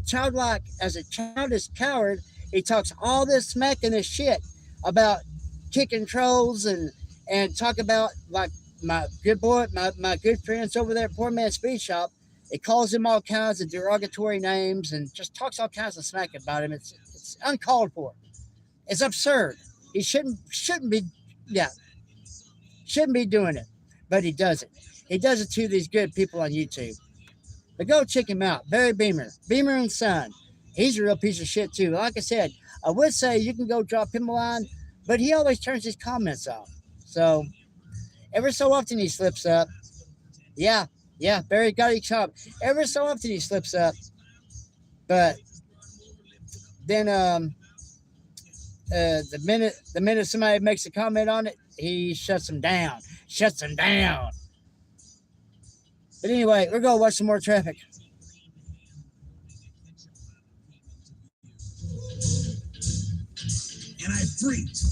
childish coward, he talks all this smack and this shit about kicking trolls and talk about like my good friends over there at Poor Man Speed Shop. It calls him all kinds of derogatory names and just talks all kinds of smack about him. It's uncalled for. It's absurd. He shouldn't be doing it, but he does it. He does it to these good people on YouTube. But go check him out, Barry Beamer and Son. He's a real piece of shit too. Like I said, I would say you can go drop him a line, but he always turns his comments off. So every so often he slips up. Yeah, Barry got his job. Every so often he slips up, but then the minute somebody makes a comment on it, he shuts them down. But anyway, we're gonna watch some more traffic. And I freaked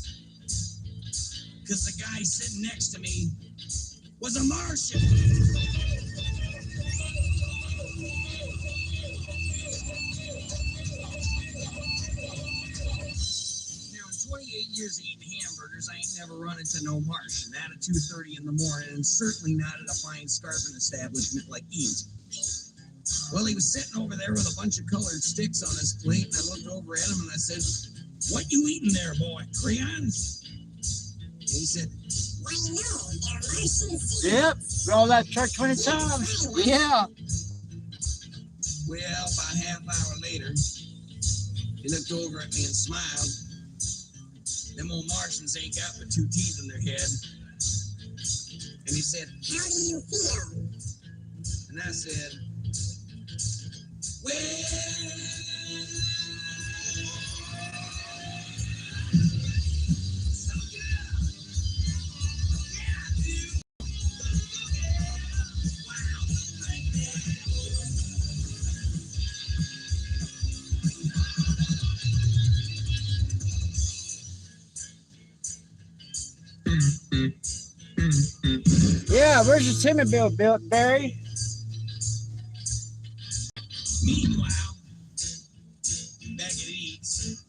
because the guy sitting next to me was a Martian. Now, in 28 years of eating hamburgers, I ain't never run into no Martian. Not at 2:30 in the morning, and certainly not at a fine scarfing establishment like Eat. Well, he was sitting over there with a bunch of colored sticks on his plate, and I looked over at him and I said, "What you eating there, boy? Crayons?" And he said, "Well, no, they're Martian seeds." Yep, roll that truck 20 times. Yeah. Well, about a half hour later, he looked over at me and smiled. Them old Martians ain't got but 2 teeth in their head. And he said, "How do you feel?" And I said, "Well..." Yeah, where's your timber bill, Barry? Meanwhile, back at Eats,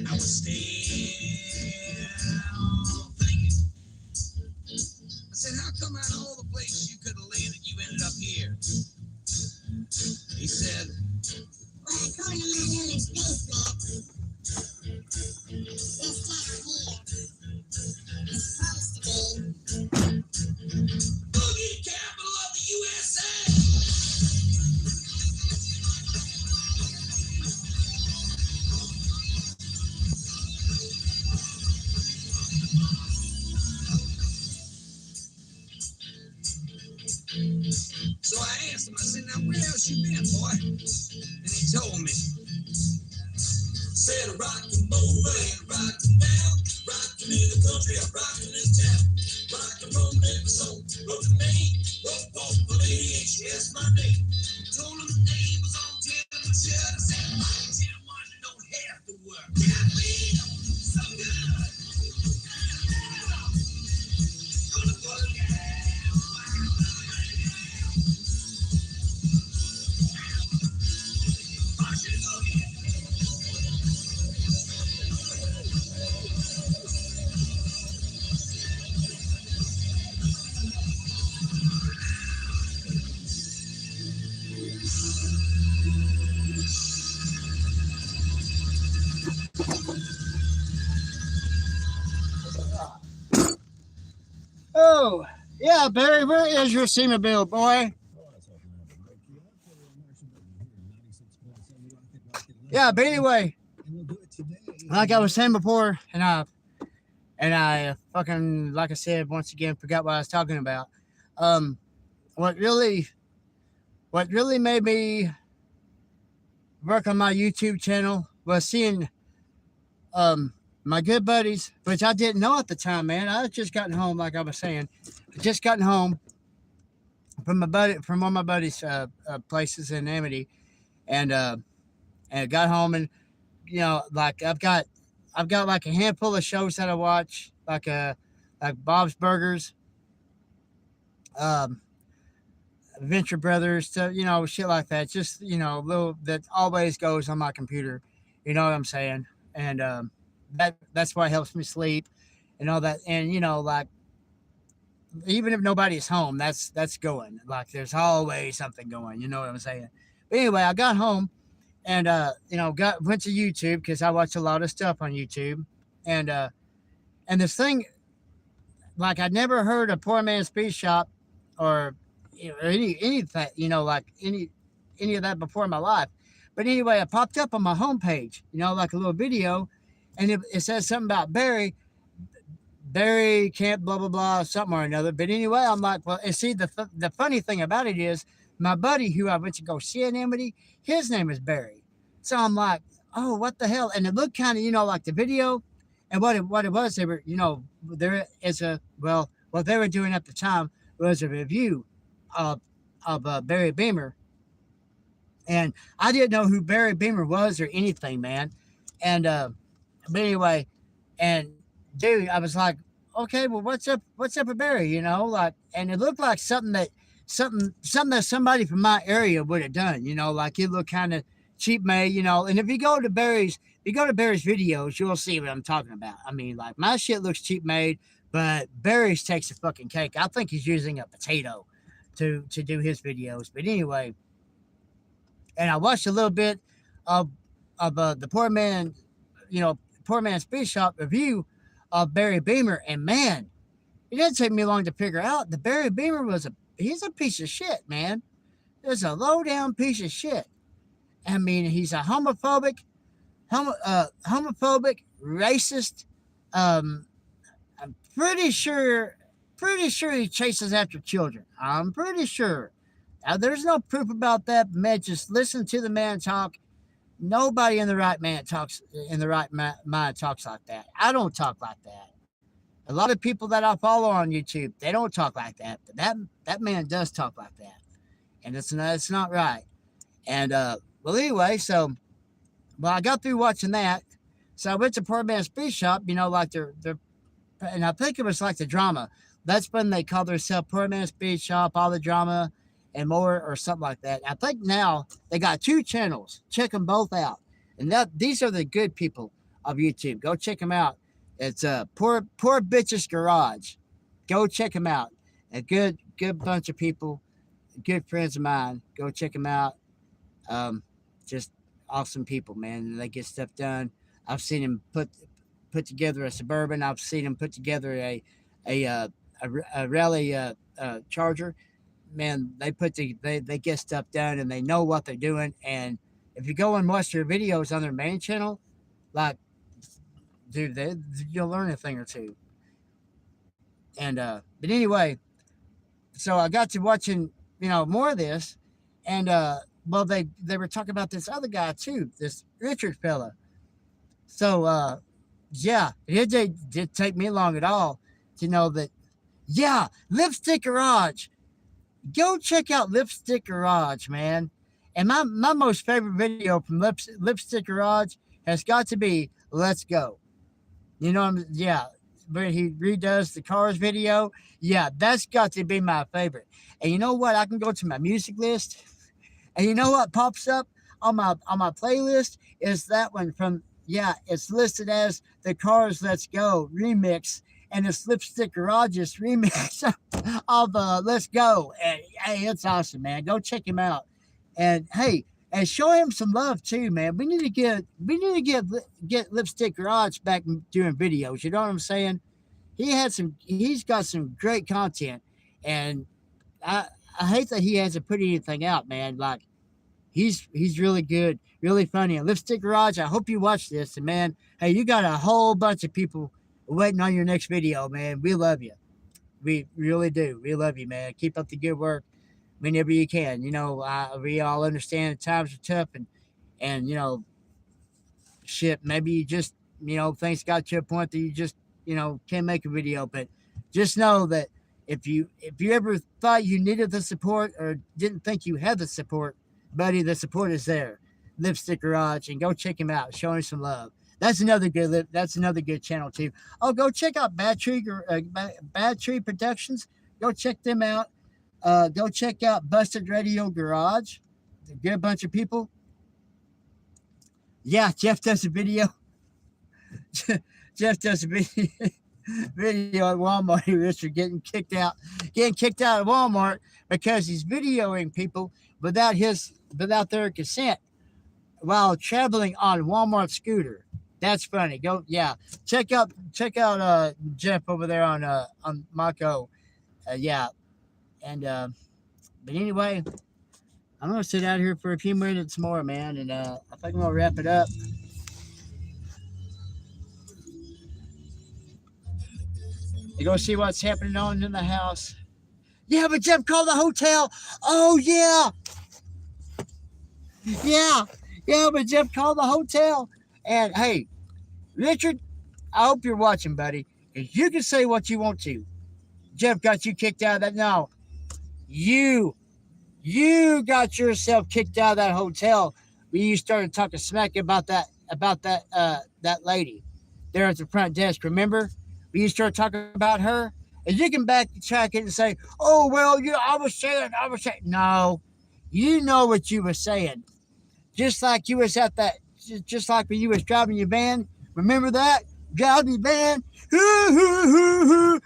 I was still thinking. I said, "How come out of all the places you could have landed, you ended up here?" He said, "Well, according to my owner's Facebook, you been, boy? And he told me, said, rockin' over and rockin' down, rockin' in the country, I'm rockin' in town, rockin' from Minnesota, wrote to Maine, wrote for the lady, and she asked my name. Told her the name was on temperature, I said, Mike, Jim, one don't have to work. Yeah, we so good. Gonna work it. Oh, yeah, Barry, where is your SEMA bill, boy? Yeah, but anyway, like I was saying before, and I fucking, like I said, once again, forgot what I was talking about. What really made me work on my YouTube channel was seeing my good buddies, which I didn't know at the time, man. I had just gotten home, like I was saying, just gotten home from one of my buddies' places in Amity, and got home, and like I've got like a handful of shows that I watch, like Bob's Burgers, Venture Brothers, to shit like that. Just little that always goes on my computer. You know what I'm saying? And that's why it helps me sleep and all that. And like even if nobody's home, that's going. Like there's always something going. You know what I'm saying? But anyway, I got home and went to YouTube because I watch a lot of stuff on YouTube, and this thing, like I'd never heard of Poor Man's Speed Shop or any of that, like any of that before in my life. But anyway, it popped up on my homepage, like a little video, and it says something about Barry can't blah blah blah something or another. But anyway, I'm like, well, and see the funny thing about it is my buddy who I went to go see in Amity, his name is Barry. So I'm like, oh, what the hell? And it looked kind of like the video, and what it was, they were there is what they were doing at the time was a review of Barry Beamer, and I didn't know who Barry Beamer was or anything, man. And but anyway, and dude, I was like, okay, well, what's up with Barry? Like, and it looked like something that somebody from my area would have done. Like it looked kind of cheap made. And if you go to Barry's videos, you'll see what I'm talking about. I mean, like my shit looks cheap made, but Barry's takes a fucking cake. I think he's using a potato to do his videos. But anyway, and I watched a little bit of the Poor Man's Speed Shop review of Barry Beamer, and man, it didn't take me long to figure out that Barry Beamer he's a piece of shit, man. He's a low down piece of shit. I mean, he's a homophobic, racist. I'm pretty sure he chases after children. I'm pretty sure. Now, there's no proof about that, but man, just listen to the man talk. Nobody in the right mind talks like that. I don't talk like that. A lot of people that I follow on YouTube, they don't talk like that. But that man does talk like that, and it's not right. And well, anyway, I got through watching that, so I went to Poor Man's Speed Shop. Like they're, and I think it was like the drama. That's when they call themselves Poor Man's Speed Shop, all the drama and more, or something like that. I think now they got 2 channels. Check them both out. And these are the good people of YouTube. Go check them out. It's Poor Bitches Garage. Go check them out. A good bunch of people, good friends of mine. Go check them out. Just awesome people, man. They get stuff done. I've seen them put together a Suburban. I've seen them put together a rally Charger. Man, they get stuff done, and they know what they're doing. And if you go and watch their videos on their main channel, like, dude, you'll learn a thing or two. And but anyway, so I got to watching more of this, and well, they were talking about this other guy too, this Richard fella. So yeah, it did take me long at all to know that. Yeah, Lipstick Garage. Go check out Lipstick Garage, man. And my most favorite video from Lipstick Garage has got to be Let's Go. You know, yeah, where he redoes the Cars video. Yeah, that's got to be my favorite. And you know what? I can go to my music list, and you know what pops up on my playlist is that one from, yeah, it's listed as the Cars Let's Go remix, and it's Lipstick Garage's remix of Let's Go. And hey, it's awesome, man. Go check him out. And hey, and show him some love too, man. We need to get Lipstick Garage back doing videos. You know what I'm saying? He's got some great content, and I I hate that he hasn't put anything out, man. Like he's really good, really funny. And Lipstick Garage, I hope you watch this. And man, hey, you got a whole bunch of people waiting on your next video, man. We love you. We really do. We love you, man. Keep up the good work whenever you can. You know, we all understand times are tough, and you know, shit. Maybe you just, you know, things got to a point that you just, you know, can't make a video. But just know that if you ever thought you needed the support or didn't think you had the support, buddy, the support is there. Lipstick Garage, and go check him out. Show him some love. That's another good channel too. Oh, go check out Bad Tree Productions. Go check them out. Go check out Busted Radio Garage. They're a good bunch of people. Yeah, Jeff does a video. Jeff does a video at Walmart. Richard getting kicked out of Walmart because he's videoing people without their consent while traveling on Walmart scooter. That's funny. Go, yeah. Check out Jeff over there on Mako. Yeah. And but anyway, I'm gonna sit out here for a few minutes more, man, and I think I'm gonna wrap it up. You go see what's happening on in the house. Yeah, but Jeff called the hotel. Oh yeah, yeah, yeah. But Jeff called the hotel, and hey, Richard, I hope you're watching, buddy. 'Cause you can say what you want to. Jeff got you kicked out of that. No, you got yourself kicked out of that hotel when you started talking smack about that lady there at the front desk. Remember? When you started talking about her, and you can backtrack it and say, "Oh well, yeah, I was saying." No, you know what you were saying. Just like you was at that, just like when you was driving your van. Remember that? Driving your van. I'm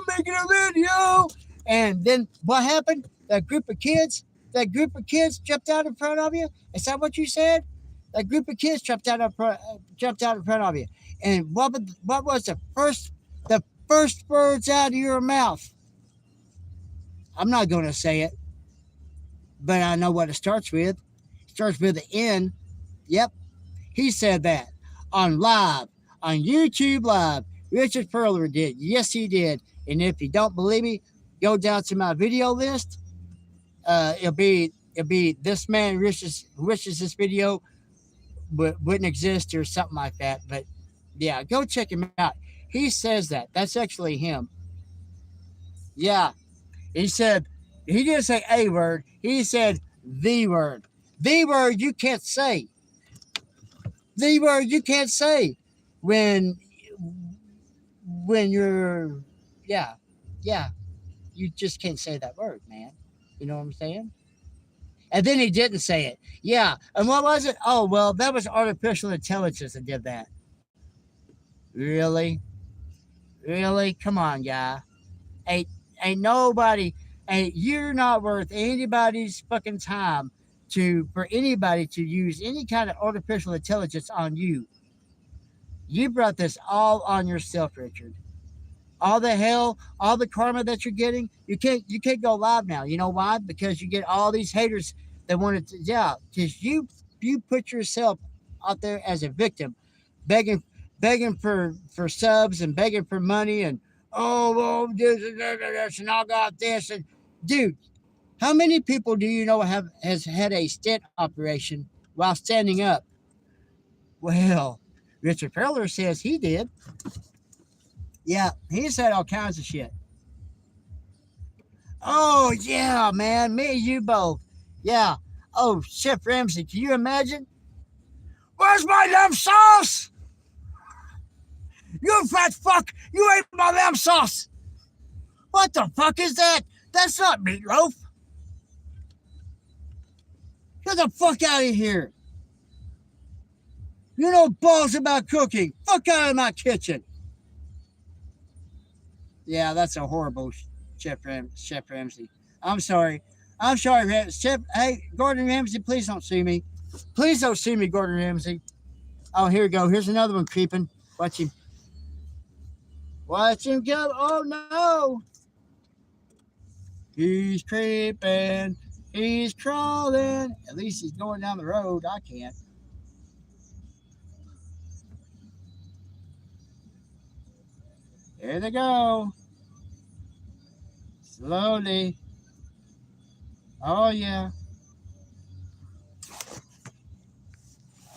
making a video. And then what happened? That group of kids jumped out in front of you. Is that what you said? That group of kids jumped out in front of you. And what was the first words out of your mouth? I'm not going to say it, but I know what it starts with. It starts with an N. Yep, he said that on YouTube Live. Richard Perler did. Yes, he did. And if you don't believe me, go down to my video list. It'll be this man wishes this video wouldn't exist or something like that. But yeah, go check him out. He says that. That's actually him. Yeah, he didn't say a word. He said the word. The word you can't say. The word you can't say when you're, yeah, you just can't say that word, man. You know what I'm saying? And then he didn't say it. Yeah. And what was it? Oh, well, that was artificial intelligence that did that. Really? Really? Come on, guy. Ain't nobody, you're not worth anybody's fucking time for anybody to use any kind of artificial intelligence on you. You brought this all on yourself, Richard. All the hell, all the karma that you're getting, you can't go live now. You know why? Because you get all these haters that want to, yeah, because you put yourself out there as a victim, begging for subs and begging for money and, oh, well, this and I got this. And dude, How many people do you know has had a stent operation while standing up? Well, Richard Perler says he did. Yeah, he's had all kinds of shit. Oh yeah, man, me and you both. Yeah. Oh, Chef Ramsay, can you imagine? Where's my lamb sauce? You fat fuck! You ate my lamb sauce! What the fuck is that? That's not meatloaf. Get the fuck out of here. You know balls about cooking. Fuck out of my kitchen. Yeah, that's a horrible Chef Ramsay. I'm sorry. I'm sorry, Chef. Hey, Gordon Ramsay, please don't sue me. Please don't sue me, Gordon Ramsay. Oh, here we go. Here's another one creeping. Watch him. Watch him go. Oh, no. He's creeping. He's crawling. At least he's going down the road. I can't. There they go. Slowly. Oh, yeah.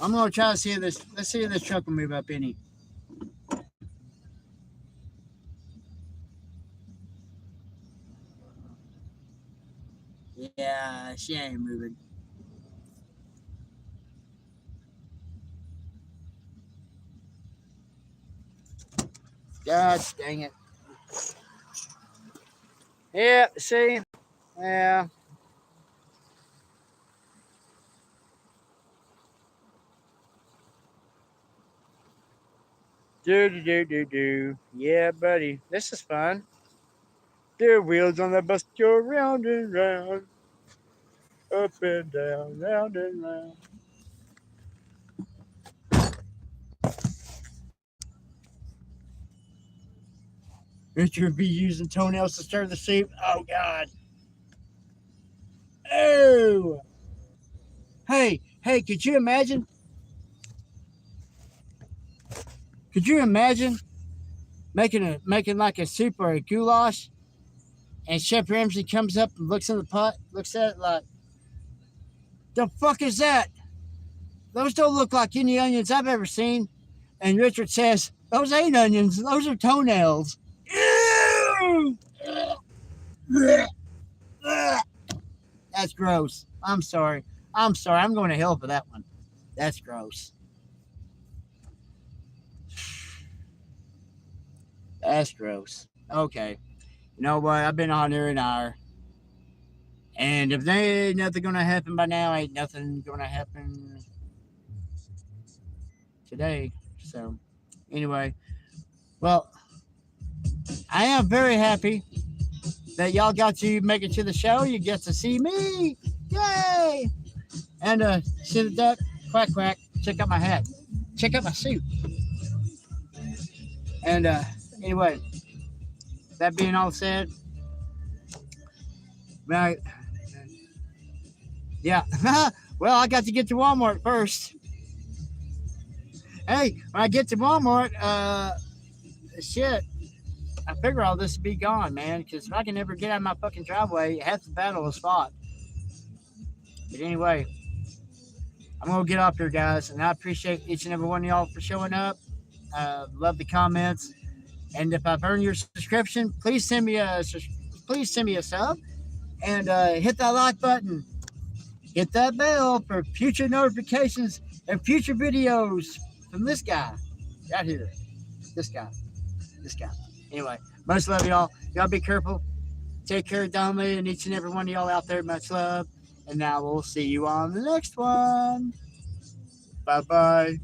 I'm going to try to see if this. Let's see if this truck will move up any. Yeah, she ain't moving. God dang it. Yeah, see? Yeah. Do. Yeah, buddy. This is fun. The wheels on the bus go round and round. Up and down, round and round. Richard be using toenails to stir the soup. Oh, God. Oh. Hey, could you imagine? Could you imagine making like a soup or a goulash, and Chef Ramsay comes up and looks in the pot, looks at it like, the fuck is that? Those don't look like any onions I've ever seen. And Richard says, those ain't onions, those are toenails. Ew! That's gross. I'm sorry. I'm going to hell for that one. That's gross. That's gross. Okay. You know what? I've been on here an hour. And if there ain't nothing going to happen by now, ain't nothing going to happen today. So, anyway. Well, I am very happy that y'all got to make it to the show. You get to see me. Yay! And see the duck. Quack, quack. Check out my hat. Check out my suit. And anyway, that being all said, right? Yeah. Well, I got to get to Walmart first. Hey, when I get to Walmart, shit, I figure all this will be gone, man. Because if I can never get out of my fucking driveway, half the battle is fought. But anyway, I'm going to get off here, guys. And I appreciate each and every one of y'all for showing up. Love the comments. And if I've earned your subscription, please send me a sub. And hit that like button. Hit that bell for future notifications and future videos from this guy. Right here. This guy. Anyway, much love, y'all. Y'all be careful. Take care, Donnelly, and each and every one of y'all out there. Much love. And now we'll see you on the next one. Bye-bye.